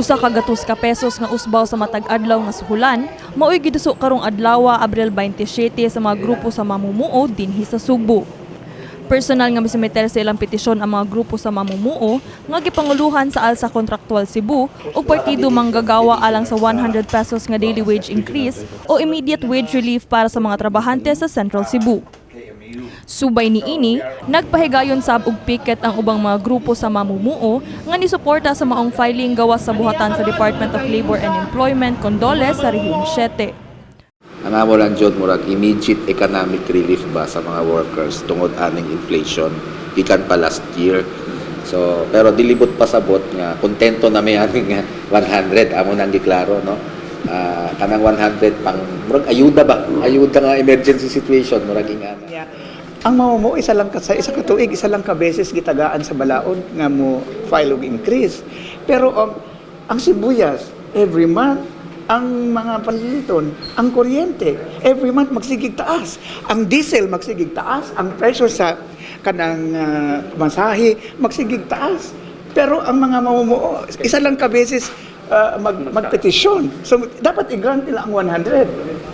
Usa ka gatos ka pesos nga usbaw sa matag adlaw nga suhulan, maoy giduso karong adlaw Abril 27 sa mga grupo sa mamumuo dinhi sa Subo. Personal nga misumeter sa ilang petisyon ang mga grupo sa mamumuo nga gipanguluhan sa Alsa Kontraktual Cebu ug partido manggagawa alang sa 100 pesos nga daily wage increase o immediate wage relief para sa mga trabahante sa Central Cebu. Subay niini, nagpahigayon sab og piket ang ubang mga grupo sa mamumuo nga nisuporta sa maong filing gawas sa buhatan sa Department of Labor and Employment Condoles sa Rehiyon 7. Anamo lang jud murag immediate economic relief ba sa mga workers tungod aning inflation gikan pa last year. So pero dilibot pasabot nga kontento na may aning 100 amo nang giklaro no. Kanang 100 pang murag ayuda ba? Ayuda nga emergency situation murag ingana. Yeah. Ang mamumuo isa lang sa isa ka tuig, isa lang ka beses gitagaan sa balaod nga mo file og increase. Pero ang sibuyas every month, ang mga panliton, ang kuryente every month magsigig taas. Ang diesel magsigig taas, ang presyo sa kanang masahe magsigig taas. Pero ang mga mamumuo isa lang ka beses magpetisyon. So dapat i-grant nila ang 100.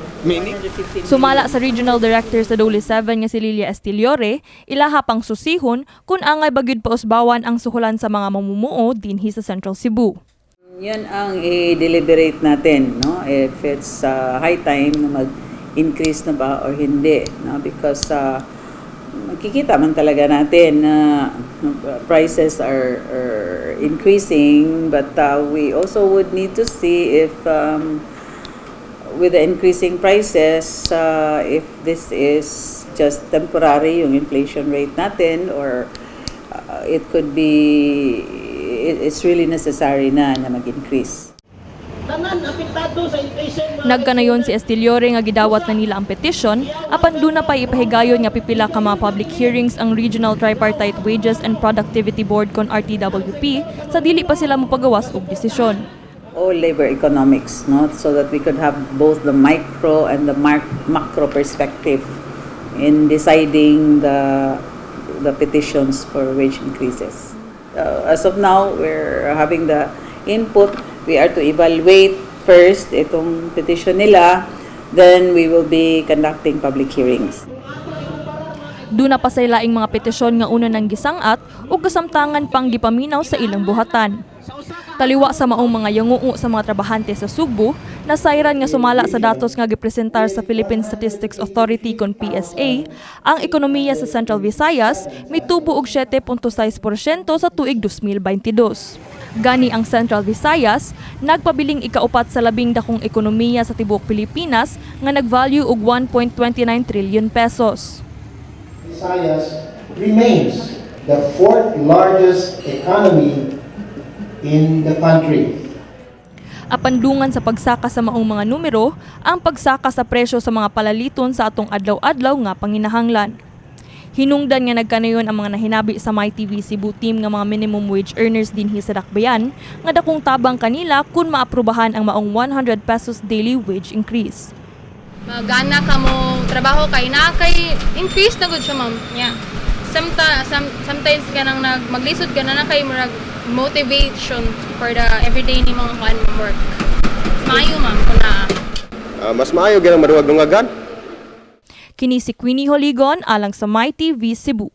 Sumala sa Regional Director sa Dole 7 nga si Lilia Estiliore, ilaha pang susihon kung angay bagyod pausbawan ang suhulan sa mga mamumuo dinhi sa Central Cebu. Yan ang i-deliberate natin, no? If it's high time na mag-increase na ba or hindi, no? Because makikita man talaga natin na prices are increasing, but we also would need to see if with the increasing prices, if this is just temporary, yung inflation rate natin, or it could be, it's really necessary na mag-increase. Nagkanayon si Estiliore nga gidawat na nila ang petisyon, apan doon na pa ipahigayon nga pipila ka mga public hearings ang Regional Tripartite Wages and Productivity Board kon RTWP sa dili pa sila mopagawas og desisyon. All labor economics, no? So that we could have both the micro and the macro perspective in deciding the petitions for wage increases. As of now, we're having the input. We are to evaluate first itong petition nila, then we will be conducting public hearings. Doon na pa sa ilaing mga petisyon nga una nang gisangat ug kasamtangan pang gipaminaw sa ilang buhatan. Taliwa sa maong mga yunguo sa mga trabahante sa Subo, nasayran nga sumala sa datos nga gipresentar sa Philippine Statistics Authority kon PSA, ang ekonomiya sa Central Visayas mitubo og 7.6% sa tuig 2022. Gani ang Central Visayas, nagpabiling ikaupat sa labing dakong ekonomiya sa tibuok Pilipinas nga nag-value og 1.29 trillion pesos. Visayas remains the fourth largest economy in the country. Apandungan sa pagsaka sa maong mga numero, ang pagsaka sa presyo sa mga palaliton sa atong adlaw-adlaw nga panginahanglan. Hinungdan nga nagkanayon ang mga nahinabi sa MyTV Cebu team nga mga minimum wage earners dinhi sa Dakbayan nga dakong tabang kanila kung maaprubahan ang maong 100 pesos daily wage increase. Magana ka mo trabaho kay na kay increase na gud siya ma'am. Yeah. Sometimes ka nang maglisod ka na kay murag motivation for the everyday ni mga work. Maayo ma'am kuna. Mas maayo gyud ang maduwag dungagan. Kini si Queenie Holigon alang sa MyTV Cebu.